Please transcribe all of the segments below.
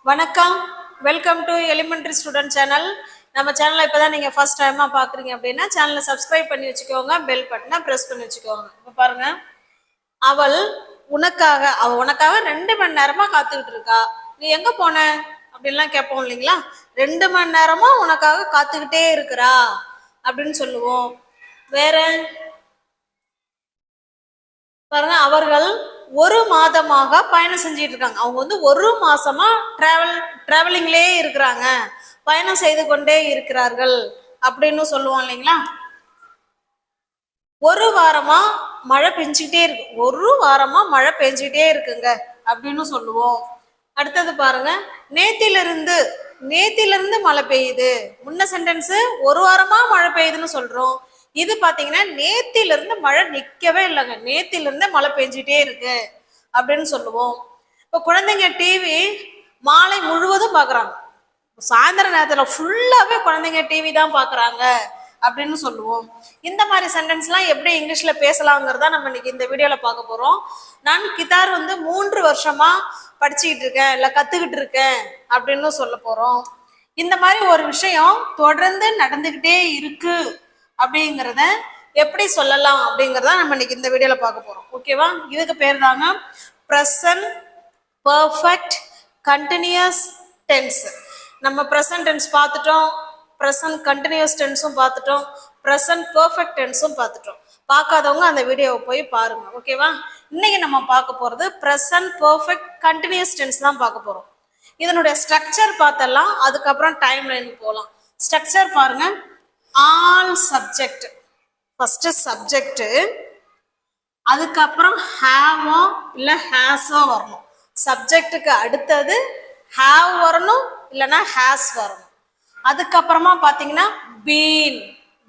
வணக்கம், welcome to elementary student channel. நம்ம சேனலை இப்போ தான் நீங்கள் ஃபர்ஸ்ட் டைமாக பார்க்குறீங்க அப்படின்னா சேனலை சப்ஸ்கிரைப் பண்ணி வச்சுக்கோங்க, பெல் பட்டனை ப்ரெஸ் பண்ணி வச்சுக்கோங்க. இப்போ பாருங்க, அவள் உனக்காக 2 மணி நேரமா காத்துக்கிட்டு இருக்கா. நீ எங்க போன அப்படின்லாம் கேட்போம் இல்லைங்களா? 2 மணி நேரமா உனக்காக காத்துக்கிட்டே இருக்கிறா அப்படின்னு சொல்லுவோம். வேற பாருங்க, அவர்கள் 1 மாதமாக பயணம் செஞ்சிட்டு இருக்காங்க. அவங்க 1 மாசமா டிராவலிங்லேயே இருக்கிறாங்க, பயணம் செய்து கொண்டே இருக்கிறார்கள் அப்படின்னு சொல்லுவோம் இல்லைங்களா? 1 வாரமா மழை பெஞ்சுக்கிட்டே இருக்கு, 1 வாரமா மழை பெஞ்சுக்கிட்டே இருக்குங்க அப்படின்னு சொல்லுவோம். அடுத்தது பாருங்க, நேத்திலிருந்து மழை பெய்யுது. முன்ன சென்டென்ஸ் 1 வாரமா மழை பெய்யுதுன்னு சொல்றோம். இது பாத்தீங்கன்னா நேத்திலிருந்து மழை நிக்கவே இல்லைங்க, நேத்திலிருந்து மழை பெஞ்சிட்டே இருக்கு அப்படின்னு சொல்லுவோம். இப்போ குழந்தைங்க டிவி மாலை முழுவதும் பாக்குறாங்க, சாயந்தர நேரத்துல ஃபுல்லாவே குழந்தைங்க டிவி தான் பாக்குறாங்க அப்படின்னு சொல்லுவோம். இந்த மாதிரி சென்டென்ஸ்லாம் எப்படி இங்கிலீஷ்ல பேசலாங்கிறதா நம்ம இன்னைக்கு இந்த வீடியோல பார்க்க போறோம். நான் கிட்டார் 3 வருஷமா படிச்சுக்கிட்டு இருக்கேன், இல்லை கத்துக்கிட்டு இருக்கேன் அப்படின்னு சொல்ல போறோம். இந்த மாதிரி ஒரு விஷயம் தொடர்ந்து நடந்துகிட்டே இருக்கு அப்படிங்கிறத எப்படி சொல்லலாம் அப்படிங்கிறத நம்ம இன்னைக்கு இந்த வீடியோல பார்க்க போறோம். ஓகேவா? இதுக்கு பேர் தாங்க ப்ரெசன்ட் பர்ஃபெக்ட் கண்டினியூஸ் டென்ஸ். நம்ம ப்ரெசன்ட் டென்ஸ் பார்த்துட்டோம், ப்ரெசன்ட் கண்டினியூஸ் டென்ஸும் பார்த்துட்டோம், ப்ரெசன்ட் பர்ஃபெக்ட் டென்ஸும் பார்த்துட்டோம். பார்க்காதவங்க அந்த வீடியோவை போய் பாருங்க. ஓகேவா? இன்னைக்கு நம்ம பார்க்க போறது ப்ரெசன்ட் பர்ஃபெக்ட் கண்டினியூஸ் டென்ஸ் தான் பார்க்க போறோம். இதனுடைய ஸ்ட்ரக்சர் பார்த்தலாம், அதுக்கப்புறம் டைம் லைனுக்கு போகலாம். ஸ்ட்ரக்சர் பாருங்க, ஆல் சப்ஜெக்ட், ஃபர்ஸ்ட் சப்ஜெக்ட், அதுக்கப்புறம் ஹேவோ இல்லை ஹேஸோ வரணும். சப்ஜெக்டுக்கு அடுத்தது ஹேவ் வரணும், இல்லைன்னா ஹேஸ் வரணும். அதுக்கப்புறமா பார்த்தீங்கன்னா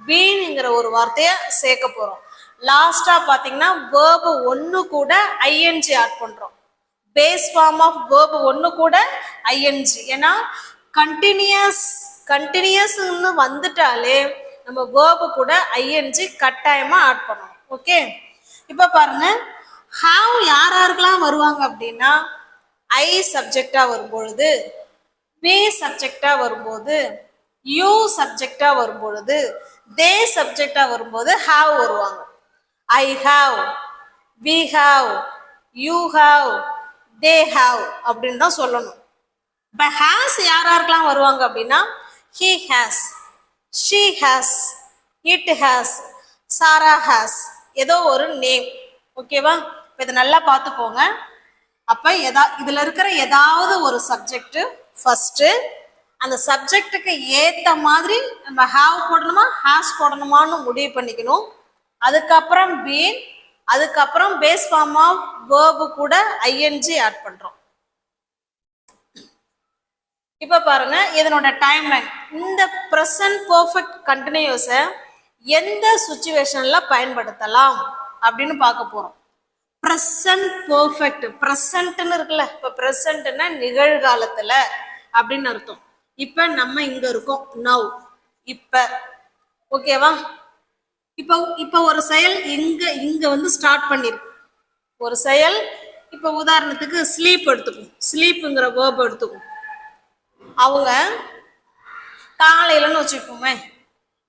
பீன்ங்கிற ஒரு வார்த்தையை சேர்க்க போறோம். லாஸ்டா பார்த்தீங்கன்னா வேர்பு 1 கூட ஐஎன்ஜி ஆட் பண்றோம். பேஸ் ஃபார்ம் ஆஃப் வேர்பு 1 கூட ஐஎன்ஜி. ஏன்னா கண்டினியூஸ்ன்னு வந்துட்டாலே நம்ம வேர்பு கூட ஐஎன்ஜி கட்டாயமா ஆட் பண்ணணும். ஓகே, இப்போ பாருங்க, ஹாவ் யாருக்கெல்லாம் வருவாங்க அப்படின்னா ஐ சப்ஜெக்டா வரும்பொழுது, பி சப்ஜெக்டா வரும்போது, யூ சப்ஜெக்டா வரும்பொழுது, தே சப்ஜெக்டா வரும்போது ஹாவ் வருவாங்க. I have, we have, you have, they have அப்படின்னு தான் சொல்லணும். இப்போ ஹேஸ் யாருக்கெல்லாம் வருவாங்க அப்படின்னா he has, she has, it has, Sarah has, ஏதோ ஒரு நேம். ஓகேவா? இப்போ இதை நல்லா பார்த்துக்கோங்க. அப்போ இதுல இருக்கிற ஏதாவது ஒரு சப்ஜெக்ட் ஃபர்ஸ்ட், அந்த சப்ஜெக்டுக்கு ஏற்ற மாதிரி நம்ம ஹாவ் போடணுமா ஹேஸ் போடணுமான்னு முடிவு பண்ணிக்கணும். அதுக்கப்புறம் பீன், அதுக்கப்புறம் பேஸ் ஃபார்ம் ஆஃப் வேர்பு கூட ஐஎன்ஜி ஆட் பண்றோம். இப்ப பாருங்க, இதனோட டைம் லைன். இந்த ப்ரெசன்ட் பர்ஃபெக்ட் கண்டினியூஸை எந்த சுச்சுவேஷன்ல பயன்படுத்தலாம் அப்படின்னு பார்க்க போறோம். ப்ரெசன்ட் பர்ஃபெக்ட், ப்ரெசன்ட்னு இருக்குல்ல, இப்ப ப்ரெசன்ட்னா நிகழ்காலத்துல அப்படின்னு அர்த்தம். இப்ப நம்ம இங்க இருக்கோம், நவ், இப்ப. ஓகேவா? இப்ப ஒரு செயல் இங்க ஸ்டார்ட் பண்ணிருக்கு. ஒரு செயல், இப்ப உதாரணத்துக்கு ஸ்லீப் எடுத்துக்கும், ஸ்லீப்புங்கிற வேர்ப் எடுத்துக்கும். அவங்க காலையிலன்னு வச்சுக்கோமே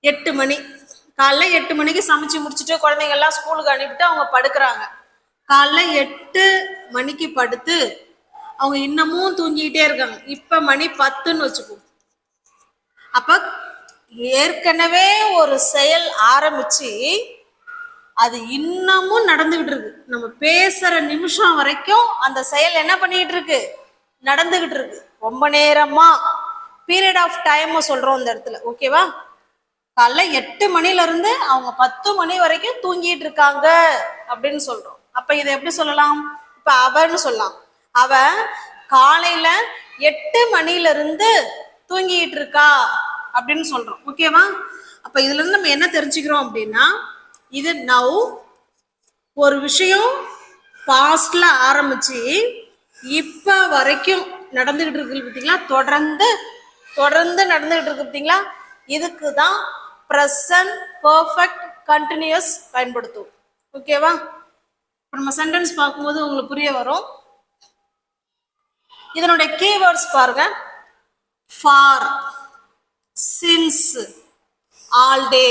8 மணி, காலைல 8 மணிக்கு சமைச்சு முடிச்சுட்டு குழந்தைங்க எல்லாம் ஸ்கூலுக்கு அனுப்பிட்டு அவங்க படுக்கிறாங்க. காலைல 8 மணிக்கு படுத்து அவங்க இன்னமும் தூங்கிட்டே இருக்காங்க. இப்ப மணி 10ன்னு வச்சுக்கோ. அப்ப ஏற்கனவே ஒரு செயல் ஆரம்பிச்சு அது இன்னமும் நடந்துகிட்டு இருக்கு. நம்ம பேசுற நிமிஷம் வரைக்கும் அந்த செயல் என்ன பண்ணிட்டு இருக்கு, நடந்துகிட்டு இருக்கு. ரொம்ப நேரமா பீரியட் ஆஃப் டைம் சொல்றோம் இந்த இடத்துல. ஓகேவா? காலைல 8 மணில இருந்து அவங்க 10 மணி வரைக்கும் தூங்கிட்டு இருக்காங்க அப்படின்னு சொல்றோம். அப்ப இதை எப்படி சொல்லலாம்? இப்ப அவன்னு சொல்லலாம். அவ காலையில 8 மணில இருந்து தூங்கிட்டு இருக்கா அப்படின்னு சொல்றோம். ஓகேவா? அப்ப இதுல இருந்து நம்ம என்ன தெரிஞ்சுக்கிறோம் அப்படின்னா, இது நவ், ஒரு விஷயம் பாஸ்ட்ல ஆரம்பிச்சு இப்ப வரைக்கும் நடந்துகிட்டு இருக்கு பார்த்தீங்களா, தொடர்ந்து நடந்துகிட்டு இருக்கு பார்த்தீங்களா. இதுக்கு தான் ப்ரெசன்ட் பர்ஃபெக்ட் கண்டினியூஸ் பயன்படுத்துவோம். ஓகேவா? இப்போ நம்ம சென்டென்ஸ் பார்க்கும்போது உங்களுக்கு புரிய வரும். இதனுடைய கீவேர்ட்ஸ் பாருங்க. ஃபார், சின்ஸ், ஆல் டே,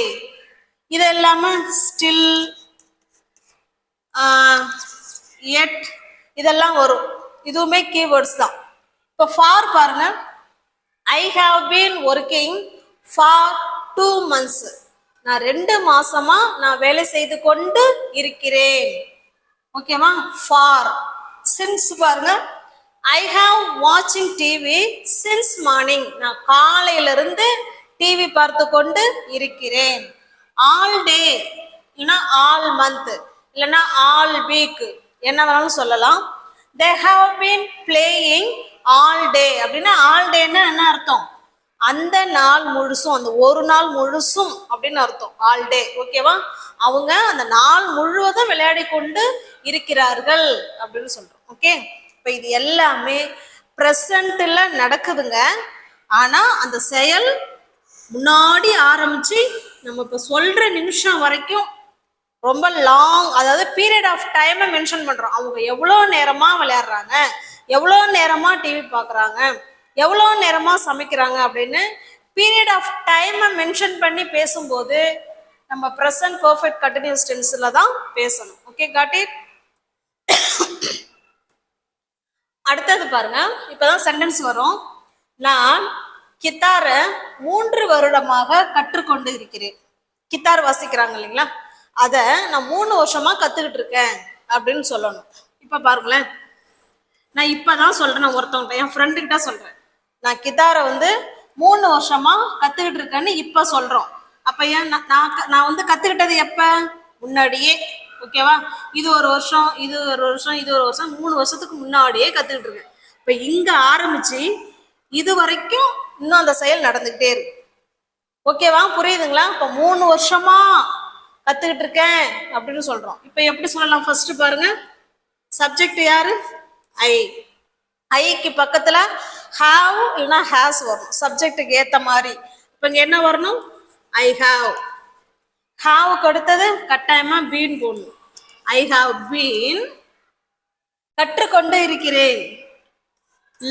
இது எல்லாமே ஸ்டில், எட், இதெல்லாம் வரும். இதுவுமே கீவேர்ட்ஸ் தான். இப்போ ஃபார் பாருங்க. ஐ have been working for 2 months. நான் 2 மாசமா நான் வேலை செய்து கொண்டு இருக்கிறேன். ஓகேவா? ஃபார். சின்ஸ் பாருங்க. ஐ ஹாவ் வாட்சிங் டிவி சின்ஸ் மார்னிங். நான் காலையிலிருந்து டிவி பார்த்து கொண்டு இருக்கிறேன். ஆல் டே இல்லைன்னா ஆல் மந்த் இல்லைன்னா ஆல் வீக் என்ன வேணாலும் சொல்லலாம். They have been playing all day அப்படின்னா ஆல் டேன்னா என்ன அர்த்தம்? அந்த நாள் முழுசும், அந்த ஒரு நாள் முழுசும் அப்படின்னு அர்த்தம் ஆல் டே. ஓகேவா? அவங்க அந்த நாள் முழுவதும் விளையாடி கொண்டு இருக்கிறார்கள் அப்படின்னு சொல்றோம். ஓகே, இப்போ இது எல்லாமே ப்ரெசண்ட்ல நடக்குதுங்க. ஆனா அந்த செயல் முன்னாடி ஆரம்பிச்சு நம்ம இப்போ சொல்ற நிமிஷம் வரைக்கும் ரொம்ப லாங், அதாவது பீரியட் ஆஃப் டைமை மென்ஷன் பண்றோம். அவங்க எவ்வளோ நேரமா விளையாடுறாங்க, எவ்வளோ நேரமா டிவி பார்க்குறாங்க, எவ்வளோ நேரமா சமைக்கிறாங்க அப்படின்னு பீரியட் ஆஃப் டைமை மென்ஷன் பண்ணி பேசும்போது நம்ம ப்ரெசன்ட் பர்ஃபெக்ட் கண்டினியூஸ் டென்ஸ்ல தான் பேசணும். Okay, got it. அடுத்தது பாருங்க. இப்பதான் சென்டென்ஸ் வரும். நான் கித்தாரை 3 வருடமாக கற்றுக்கொண்டு இருக்கிறேன். கித்தார் வாசிக்கிறாங்க இல்லைங்களா, அதை நான் 3 வருஷமா கத்துக்கிட்டு இருக்கேன் அப்படின்னு சொல்லணும். இப்ப பாருங்களேன், நான் இப்பதான் சொல்றேன், ஒருத்தவங்க என் ஃப்ரெண்டு கிட்ட சொல்றேன், நான் கித்தாரை 3 வருஷமா கத்துக்கிட்டு இருக்கேன்னு இப்ப சொல்றோம். அப்ப ஏன் நான் கத்துக்கிட்டது எப்ப? முன்னாடியே. ஓகேவா? இது ஒரு வருஷம், இது ஒரு வருஷம், இது ஒரு வருஷம், 3 வருஷத்துக்கு முன்னாடியே கத்துக்கிட்டு இருக்கேன். இப்ப இங்க ஆரம்பிச்சு இது வரைக்கும் இன்னும் அந்த செயல் நடந்துகிட்டே இருக்கு. ஓகேவா? புரியுதுங்களா? இப்ப 3 வருஷமா கத்துக்கிட்டு இருக்கேன் அப்படின்னு சொல்றோம். இப்ப எப்படி சொல்லலாம்? ஃபர்ஸ்ட் பாருங்க, சப்ஜெக்ட் யாரு? ஐ. ஐக்கு பக்கத்துல ஹாவ் இல்லைன்னா ஹேஸ் வரும், சப்ஜெக்டுக்கு ஏத்த மாதிரி. இப்ப இங்க என்ன வரணும்? I have. ஹாவுக்கு அடுத்தது கட்டாயமா பீன் போடணும். ஐ ஹாவ் பீன், கற்றுக்கொண்டு இருக்கிறேன்.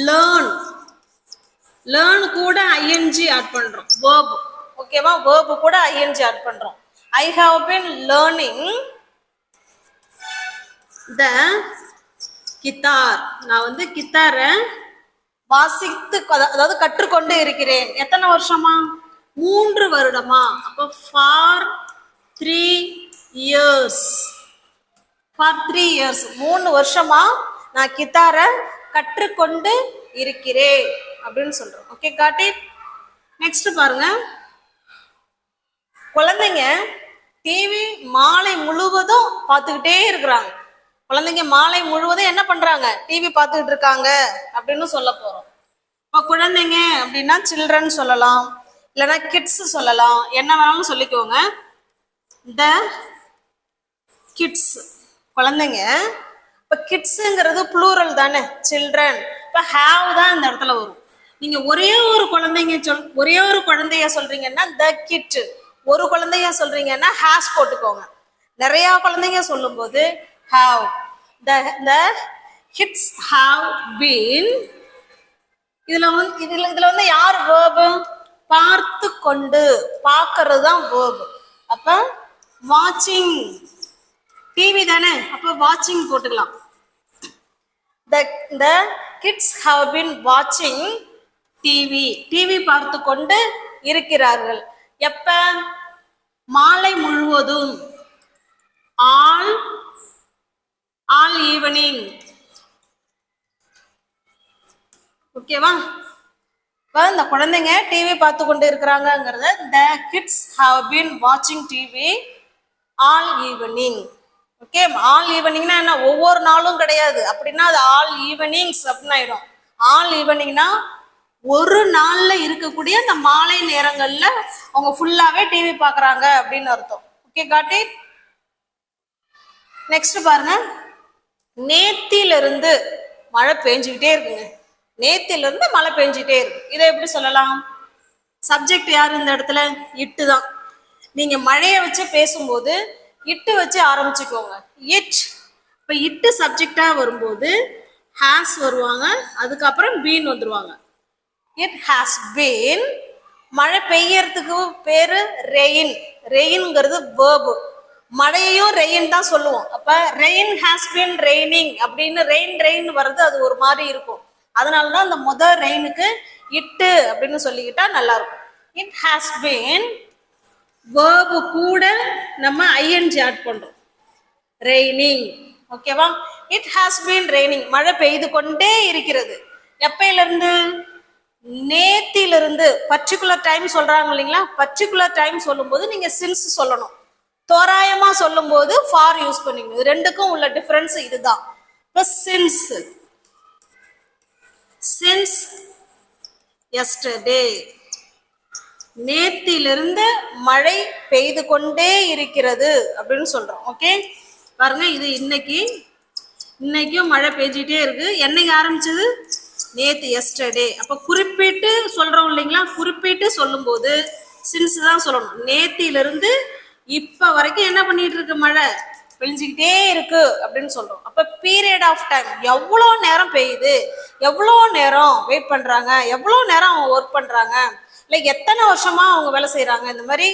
லேர்ன், லேர்ன் கூட ஐஎன்ஜி ஆட் பண்றோம், வேர்ப். ஓகேவா? வேர்ப் கூட ஐஎன்ஜி ஆட் பண்றோம். ஐ have been learning the guitar. நான் கித்தாரை வாசித்து, அதாவது கற்றுக்கொண்டு இருக்கிறேன். எத்தனை வருஷமா? 3 வருடமா. அப்போ ஃபார் 3 years. ஃபார் 3 years, 3 வருஷமா நான் கித்தாரை கற்றுக்கொண்டு இருக்கிறேன் அப்படின்னு சொல்றோம். Okay, got it. நெக்ஸ்ட் பாருங்க. குழந்தைங்க டிவி மாலை முழுவதும் பார்த்துக்கிட்டே இருக்கிறாங்க. குழந்தைங்க மாலை முழுவதும் என்ன பண்றாங்க? டிவி பார்த்துக்கிட்டு இருக்காங்க அப்படின்னு சொல்ல போறோம். இப்போ குழந்தைங்க அப்படின்னா சில்ட்ரன் சொல்லலாம், இல்லைன்னா கிட்ஸ் சொல்லலாம், என்ன வேணாலும் சொல்லிக்கோங்க. த கிட்ஸ், குழந்தைங்க. இப்போ கிட்ஸுங்கிறது ப்ளூரல் தானே, சில்ட்ரன். இப்போ ஹாவ் தான் இந்த இடத்துல வரும். நீங்க ஒரே ஒரு குழந்தைய சொல்றீங்கன்னா த கிட், ஒரு குழந்தைய சொல்றீங்கன்னா ஹேஸ் போட்டுக்கோங்க. நிறைய குழந்தைங்க சொல்லும் போது have. the kids have been. இதுல யார் verb? பார்த்து கொண்டு, பார்க்கறது தான் verb. அப்ப வாட்சிங், டிவி தானே, அப்ப வாட்சிங் போட்டுக்கலாம். the kids have been watching TV, TV பார்த்து கொண்டு இருக்கிறார்கள். எப்ப? மாலை முழுவதும், ஆல் ஈவினிங். ஓகேவா? இந்த குழந்தைங்க டிவி பார்த்து கொண்டு இருக்கிறாங்கிறத the kids have been watching TV all evening. Okay, all ஈவினிங்னா என்ன? ஒவ்வொரு நாளும் கிடையாது. அப்படின்னா அது ஆல் ஈவினிங்ஸ் அப்படின்னு ஆயிடும். ஆல் ஈவினிங்னா ஒரு நாள்ல இருக்கக்கூடிய அந்த மாலை நேரங்கள்ல அவங்க ஃபுல்லாவே டிவி பாக்குறாங்க அப்படின்னு அர்த்தம். Okay, got it. நெக்ஸ்ட் பாருங்க. நேத்திலிருந்து மழை பெஞ்சுக்கிட்டே இருக்குங்க. நேத்திலிருந்து மழை பெஞ்சுக்கிட்டே இருக்கு. இதை எப்படி சொல்லலாம்? சப்ஜெக்ட் யாரு இந்த இடத்துல? இட்டு தான். நீங்க மழையை வச்சு பேசும்போது இட்டு வச்சு ஆரம்பிச்சுக்கோங்க. இட். இப்ப இட்டு சப்ஜெக்டா வரும்போது ஹாஸ் வருவாங்க, அதுக்கப்புறம் பீன் வந்துருவாங்க. It has been. மழை பெய்யறதுக்கு பேரு ரெயின். ரெயின்ங்கிறது வேர்பு. மழையையும் ரெயின் தான் சொல்லுவோம். அப்ப ரெயின் ஹாஸ் பீன் ரெய்னிங் அப்படின்னு ரெயின் ரெயின் வர்றது அது ஒரு மாதிரி இருக்கும். அதனாலதான் அந்த முதல் ரெயினுக்கு இட்டு அப்படின்னு சொல்லிக்கிட்டா நல்லா இருக்கும். இட் ஹாஸ் பீன் வேர்பு கூட நம்ம ஐஎன்ஜி ஆட் பண்றோம். ரெய்னிங். ஓகேவா? It has been raining. மழை பெய்து கொண்டே இருக்கிறது. எப்பையிலிருந்து? நேத்திலிருந்து. பர்டிகுலர் டைம் சொல்றாங்க இல்லைங்களா? பர்டிகுலர் டைம் சொல்லும்போது நீங்க சின்ஸ் சொல்லணும். தோராயமா சொல்லும் போது ஃபார் யூஸ் பண்ணிக்கணும். ரெண்டுக்கும் உள்ள டிஃபரன்ஸ் இதுதான். இப்ப சின்ஸ் எஸ்டர்டே, நேத்திலிருந்து மழை பெய்து கொண்டே இருக்கிறது அப்படின்னு சொல்றோம். ஓகே, பாருங்க, இது இன்னைக்கும் மழை பெய்ஞ்சிட்டே இருக்கு. என்னைக்கு ஆரம்பிச்சது? நேத்து, எஸ்டர்டே. அப்ப குறிப்பிட்டு சொல்றோம் இல்லைங்களா? குறிப்பிட்டு சொல்லும் போது சின்ஸ் தான் சொல்லணும். நேத்திலிருந்து இப்ப வரைக்கும் என்ன பண்ணிட்டு இருக்கு? மழை பெஞ்சுக்கிட்டே இருக்கு அப்படின்னு சொல்றோம். அப்ப பீரியட் ஆஃப் டைம், எவ்வளோ நேரம் பெய்யுது, எவ்வளோ நேரம் வெயிட் பண்றாங்க, எவ்வளோ நேரம் அவங்க ஒர்க் பண்றாங்க, இல்லை எத்தனை வருஷமா அவங்க வேலை செய்யறாங்க, இந்த மாதிரி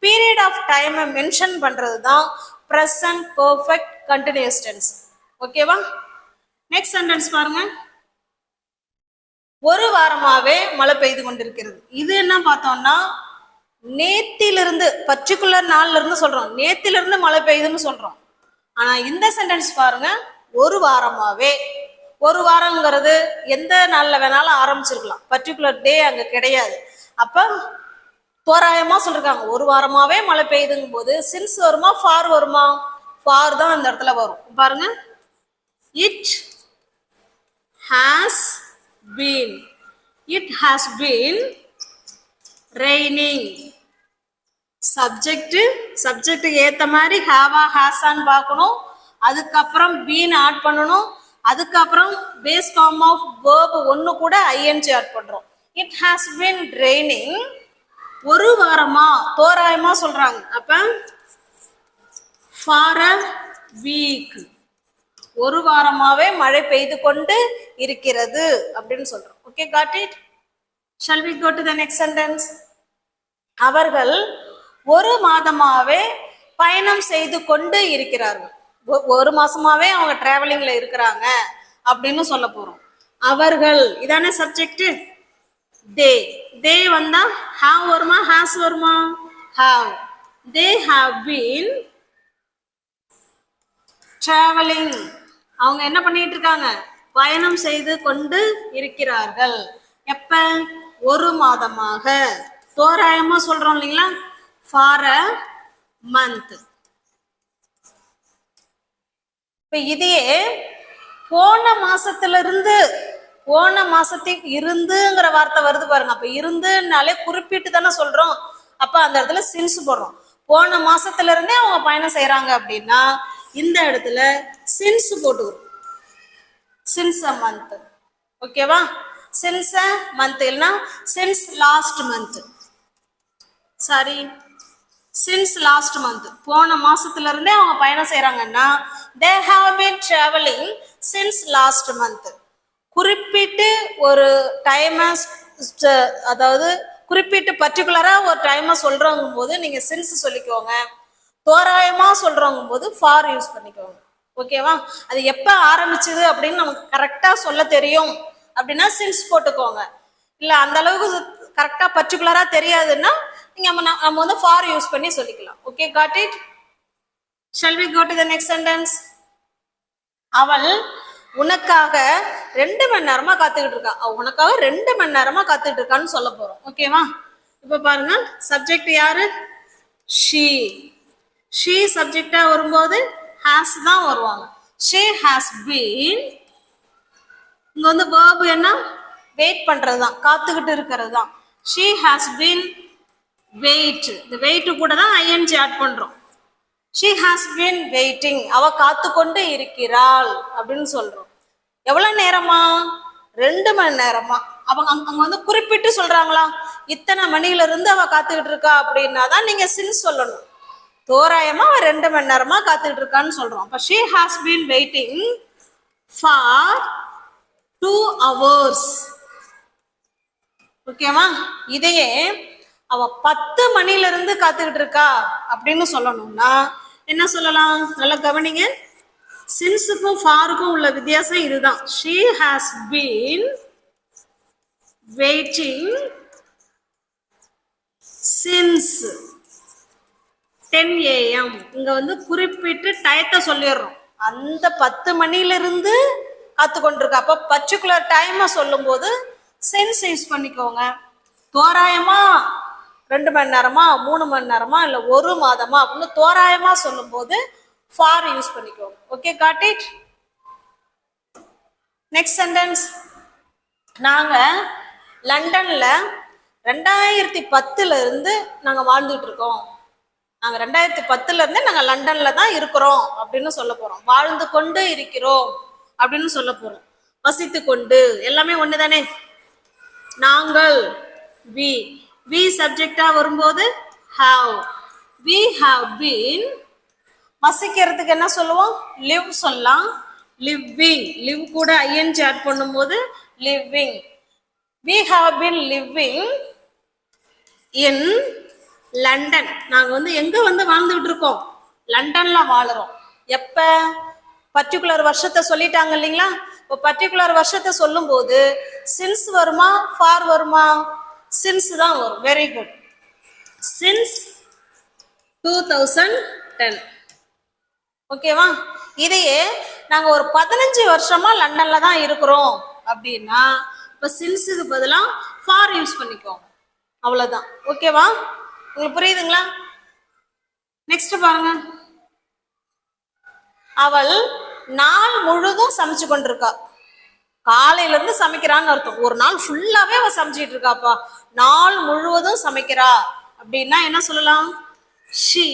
பீரியட் ஆஃப் டைம் மென்ஷன் பண்றது தான் ப்ரெசன்ட் பெர்ஃபெக்ட் கண்டினியூஸ் டென்ஸ். ஓகேவா? நெக்ஸ்ட் சென்டென்ஸ் பாருங்க. ஒரு வாரமாவே மழை பெய்து கொண்டிருக்கிறது. இது என்ன பார்த்தோம்னா, நேத்திலிருந்து, பர்டிகுலர் நாள்ல இருந்து சொல்றோம். நேத்திலிருந்து மழை பெய்யுதுன்னு சொல்றோம். ஆனா இந்த சென்டென்ஸ் பாருங்க, ஒரு வாரமாவே. ஒரு வாரங்கிறது எந்த நாள்ல வேணாலும் ஆரம்பிச்சிருக்கலாம். பர்டிகுலர் டே அங்க கிடையாது. அப்ப தோராயமா சொல்றாங்க, ஒரு வாரமாவே மழை பெய்யுதுங்கும் போது சின்ஸ் வருமா ஃபார் வருமா? ஃபார் தான் அந்த இடத்துல வரும். பாருங்க, it has been. It has been raining. Subject ஏத்த மாதிரி ஹாவா ஹாஸான்னு பார்க்கணும். அதுக்கப்புறம் பீன் ஆட் பண்ணணும். அதுக்கப்புறம் பேஸ் ஃபார்ம் ஆஃப் வேர்ப் ஒன்னு கூட ஐஎன்ஜி ஆட் பண்றோம். It has been raining. ஒரு வாரமா, தோராயமா சொல்றாங்க. அப்ப ஃபார் அ வீக், ஒரு வாரமாவே மழை பெய்து கொண்டு இருக்கிறது அப்படின்னு சொல்றோம். Okay, got it? Shall we go to the next sentence? அவர்கள் ஒரு மாதமாவே பயணம் செய்து கொண்டு இருக்கிறார்கள். ஒரு மாசமாவே அவங்க டிராவலிங்ல இருக்கிறாங்க அப்படின்னு சொல்ல போறோம். அவர்கள் இதானே சப்ஜெக்ட். தே வந்தா ஹாவ் வருமா ஹாஸ் வருமா? Have. They have been travelling. அவங்க என்ன பண்ணிட்டு இருக்காங்க? பயணம் செய்து கொண்டு இருக்கிறார்கள். எப்ப? ஒரு மாதமாக. தோராயமா சொல்றோம் இல்லைங்களா? For a month. இப்ப இதையே போன மாசத்திலிருந்து, போன மாசத்துக்கு இருந்துங்கிற வார்த்தை வருது பாருங்க. அப்ப இருந்துனாலே குறிப்பிட்டு தானே சொல்றோம். அப்ப அந்த இடத்துல சின்ஸ் போடுறோம். போன மாசத்துல இருந்தே அவங்க பயணம் செய்யறாங்க அப்படின்னா இந்த இடத்துல சின்ஸ் போட்டுக்கிறோம். Since a month. ஓகேவா? சின்ஸ் அ மந்த் இல்லைன்னா since last month. Sorry, since last month. போன மாசத்துல இருந்தே அவங்க பயணம் செய்யறாங்கன்னா they have been traveling since last month. குறிப்பிட்டு ஒரு டைம், அதாவது குறிப்பிட்டு பர்டிகுலரா ஒரு டைமை சொல்றவங்க போது நீங்க சின்ஸ் சொல்லிக்கோங்க. தோராயமா சொல்றவங்க போது ஃபார் யூஸ் பண்ணிக்கோங்க. ஓகேவா? அது எப்ப ஆரம்பிச்சது அப்படின்னு நமக்கு கரெக்டா சொல்ல தெரியும் அப்படின்னா சின்ஸ் போட்டுக்கோங்க. இல்ல அந்த அளவுக்கு கரெக்டா பர்டிகுலரா தெரியாதுன்னா நீங்க நம்ம வந்து ஃபார் யூஸ் பண்ணி சொல்லிக்கலாம். Okay, got it? Shall we go to the next sentence? அவள் உனக்காக 2 மணி நேரமா காத்துக்கிட்டு இருக்கா. உனக்காக 2 மணி நேரமா காத்துட்டு இருக்கான்னு சொல்ல போறோம். ஓகேவா? இப்ப பாருங்க, சப்ஜெக்ட் யாரு? ஷீ. ஷீ சப்ஜெக்டா வரும்போது ஹாஸ் தான் வருவாங்க. She has been. இங்க வந்து வேர்ப் என்ன? வெயிட் பண்றதுதான், காத்துக்கிட்டு இருக்கிறது தான். She has been wait. இந்த வெயிட் கூட தான் ஐஎன்ஜி ஆட் பண்றோம். she has been waiting. அவ காத்து கொண்டு இருக்கிறாள் அப்படின்னு சொல்றோம். எவ்வளவு நேரமா? 2 மணி நேரமா. அவங்க அங்க வந்து குறிப்பிட்டு சொல்றாங்களா? இத்தனை மணில இருந்து அவ காத்துக்கிட்டு இருக்கா அப்படின்னா தான் நீங்க சின்ஸ் சொல்லணும். தோராயமா அவ 2 மணி நேரமா காத்துக்கிட்டு இருக்கான்னு சொல்றோம். அப்ப she has been waiting for 2 hours. ஓகேவா? இதையே அவ 10 மணில இருந்து காத்துக்கிட்டு இருக்கா அப்படின்னு சொல்லணும்னா என்ன சொல்லலாம்? நல்லா கவனிங்க. சின்ஸுக்கும் ஃபாருக்கும் உள்ள வித்தியாசம் இதுதான். She has been waiting since 10 AM. இங்க வந்து குறிப்பிட்டு டயத்தை சொல்லிடுறோம். அந்த 10 மணில இருந்து காத்து கொண்டிருக்கா. அப்ப பர்டிகுலர் டைமை சொல்லும் போது சென்ஸ் யூஸ் பண்ணிக்கோங்க. தோராயமா 2 மணி நேரமா 3 மணி நேரமா இல்ல 1 மாதமா அப்படின்னு தோராயமா சொல்லும் போது ஃபார் யூஸ் பண்ணிக்கோங்க. Okay, got it. Next sentence. நாங்க லண்டன்ல 2010 இருந்து நாங்க வாழ்ந்துட்டு இருக்கோம். நாங்க 2010 இருந்து நாங்க லண்டன்ல தான் இருக்கிறோம் அப்படின்னு சொல்ல போறோம். வாழ்ந்து கொண்டு இருக்கிறோம் அப்படின்னு சொல்ல போறோம். வசித்து கொண்டு எல்லாமே ஒண்ணுதானே. நாங்கள் we சப்ஜெக்டா வரும்போது have. we have been. வசிக்கிறதுக்கு என்ன சொல்லுவோம்? live சொல்லலாம். living. live கூட ing ஆட் பண்ணும்போது living. we have been living in London. நாங்க வந்து எங்க வந்து வாழ்ந்துகிட்டு இருக்கோம்? லண்டன்ல வாழுறோம். எப்ப? பர்டிகுலர் வருஷத்தை சொல்லிட்டாங்க இல்லைங்களா? இப்போ பர்டிகுலர் வருஷத்தை சொல்லும் போது சின்ஸ் வருமா ஃபார் வருமா? சின்ஸ் தான் வரும். Very good. சின்ஸ் 2010. ஓகேவா? இதையே நாங்க ஒரு 15 வருஷமா லண்டன்ல தான் இருக்கிறோம் அப்படின்னா இப்ப சின்ஸுக்கு பதிலா ஃபார் யூஸ் பண்ணிக்கோங்க. அவ்வளவுதான். ஓகேவா? உங்களுக்கு புரியுதுங்களா? நெக்ஸ்ட் பாருங்க. அவள் நாள் முழுதும் சமைச்சு கொண்டிருக்கா. காலையில இருந்து சமைக்கிறான்னு அர்த்தம். ஒரு நாள் ஃபுல்லாவே அவ சமைச்சிட்டு இருக்காப்பா. நாள் முழுவதும் சமைக்கிறா அப்படின்னா என்ன சொல்லலாம்? she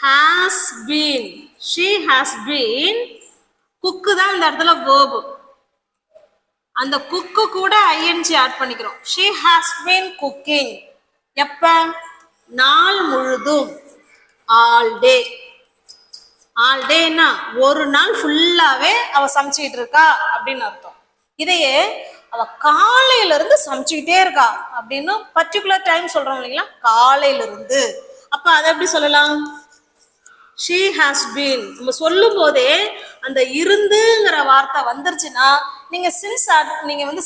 has been. she has been. குக்கு தான் இந்த இடத்துல verb. அந்த குக்கு கூட ing ஆட் பண்ணிக்கிறோம். she has been cooking. எப்ப? நாள் முழுதும். All day. ஆல் டேன்னா ஒரு நாள் ஃபுல்லாவே அவ சமைச்சுக்கிட்டு இருக்கா அப்படின்னு அர்த்தம். இதையே அவ காலையில இருந்து சமைச்சுக்கிட்டே இருக்கா அப்படின்னு பர்டிகுலர் டைம் சொல்றோம் இல்லைங்களா? காலையில இருந்து. அப்ப அதை எப்படி சொல்லலாம்? she has been. நம்ம சொல்லும் போதே அந்த இருந்துங்கிற வார்த்தை வந்துருச்சுன்னா நீங்க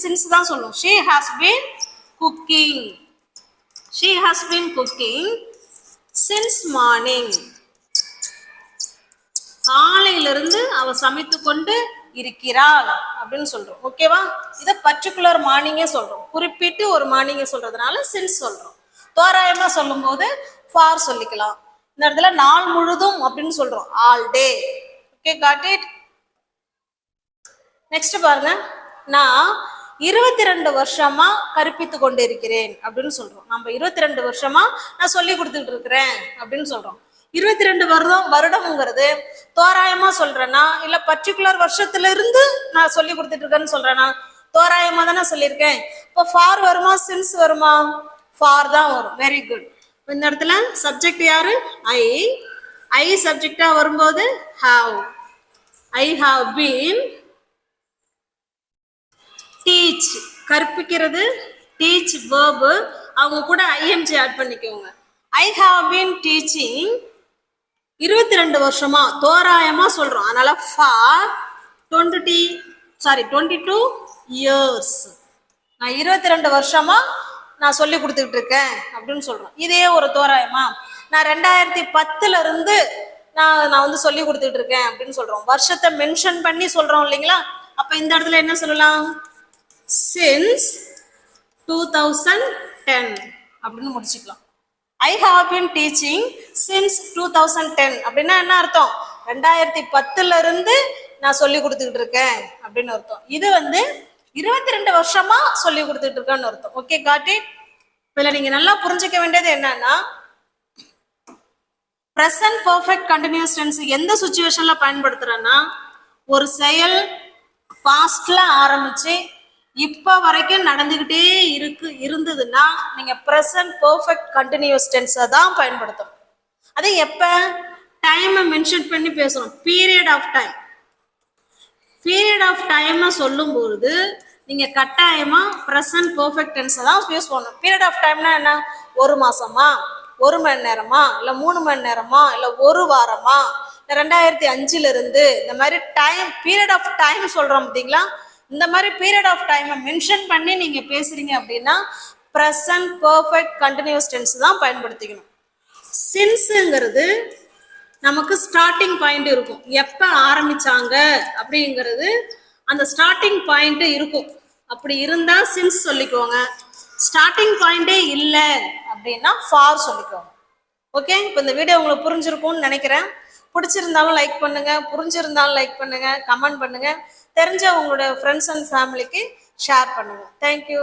சின்ஸ் தான் சொல்லணும். she has been cooking. she has been cooking since morning. காலையிலிருந்து அவ சமைத்து கொண்டு இருக்கிறாள் அப்படின்னு சொல்றோம். ஓகேவா? இதை பர்டிகுலர் மார்னிங்கே சொல்றோம். குறிப்பிட்டு ஒரு மார்னிங்கே சொல்றதுனால சின்ஸ் சொல்றோம். தோராயமா சொல்லும் போது ஃபார் சொல்லிக்கலாம். இந்த இடத்துல நாள் முழுதும் அப்படின்னு சொல்றோம். All day. Okay, got it. Next பாருங்க. நான் 22 வருஷமா கற்பித்து கொண்டு இருக்கிறேன் அப்படின்னு சொல்றோம். நம்ம 22 வருஷமா நான் சொல்லி கொடுத்துட்டு இருக்கிறேன் அப்படின்னு சொல்றோம். 22 வருடம்ங்கிறது தோராயமா சொல்றேன்னா இல்ல பர்டிகுலர் வருஷத்துல இருந்து நான் சொல்லி கொடுத்துட்டு இருக்கேன்னு சொல்றேன்னா தோராயமா தானே சொல்லியிருக்கேன். இப்போ ஃபார் வருமா சின்ஸ் வருமா? ஃபார் தான் வரும். Very good. இந்த இடத்துல சப்ஜெக்ட் யாரு? ஐ சப்ஜெக்டா வரும்போது have. I have been. Teach கற்பிக்கிறது. Teach verb. அவங்க கூட ing ஆட் பண்ணிக்கோங்க. ஐ ஹாவ் பீன் டீச்சிங் 22 வருஷமா தோராயமா சொல்றோம். அதனால ஃபார் 22 இயர்ஸ். நான் 22 வருஷமா நான் சொல்லி கொடுத்துட்டு இருக்கேன் அப்படின்னு சொல்றோம். இதே ஒரு தோராயமா நான் 2010 இருந்து நான் வந்து சொல்லி கொடுத்துட்டு இருக்கேன் அப்படின்னு சொல்றோம். வருஷத்தை மென்ஷன் பண்ணி சொல்றோம் இல்லைங்களா? அப்ப இந்த இடத்துல என்ன சொல்லலாம்? since 2010 அப்படின்னு முடிச்சுக்கலாம். I have been teaching since 2010 அப்படின்னா என்ன அர்த்தம்? 2010 இருந்து நான் சொல்லி கொடுத்துக்கிட்டு இருக்கேன் அப்படின்னு அர்த்தம். இது வந்து 22 வருஷமா சொல்லி கொடுத்துட்டு இருக்கேன்னு அர்த்தம். Okay, got it. இதுல நீங்க நல்லா புரிஞ்சுக்க வேண்டியது என்னன்னா present perfect continuous tense எந்த சுச்சுவேஷன்ல பயன்படுத்துறேன்னா ஒரு செயல் பாஸ்ட்ல ஆரம்பிச்சு இப்ப வரைக்கும் நடந்துகிட்டே இருந்ததுன்னா நீங்க பிரசன்ட் பெர்ஃபெக்ட் கண்டினியூஸ் டென்ஸை தான் பயன்படுத்தணும். அது எப்ப? டைமை மென்ஷன் பண்ணி பேசணும். Period of time. Period of டைம்னு சொல்லும்போது நீங்க கட்டாயமா ப்ரெசன்ட் பெர்ஃபெக்ட் டென்ஸை தான் யூஸ் பண்ணணும். பீரியட் ஆஃப் டைம்னா என்ன? ஒரு மாசமா, ஒரு மணி நேரமா, இல்லை 3 மணி நேரமா, இல்லை ஒரு வாரமா, இல்லை 2005 இருந்து இந்த மாதிரி டைம் பீரியட் ஆஃப் டைம் சொல்றோம் பார்த்தீங்களா? இந்த மாதிரி பீரியட் ஆஃப் டைமை மென்ஷன் பண்ணி நீங்க பேசுறீங்க அப்படின்னா ப்ரெசன்ட் பெர்ஃபெக்ட் கண்டினியூஸ் டென்ஸ் தான் பயன்படுத்திக்கணும். சின்ஸுங்கிறது நமக்கு ஸ்டார்டிங் பாயிண்ட் இருக்கும். எப்போ ஆரம்பிச்சாங்க அப்படிங்கிறது அந்த ஸ்டார்டிங் பாயிண்ட் இருக்கும். அப்படி இருந்தா சின்ஸ் சொல்லிக்கோங்க. ஸ்டார்டிங் பாயிண்டே இல்லை அப்படின்னா ஃபார் சொல்லிக்கோங்க. ஓகே, இப்போ இந்த வீடியோ உங்களுக்கு புரிஞ்சிருக்கும்னு நினைக்கிறேன். பிடிச்சிருந்தாலும் லைக் பண்ணுங்க, புரிஞ்சிருந்தாலும் லைக் பண்ணுங்க, கமெண்ட் பண்ணுங்க, தெரிஞ்ச உங்களோட ஃப்ரெண்ட்ஸ் அண்ட் ஃபேமிலிக்கு ஷேர் பண்ணுங்க. தேங்க்யூ.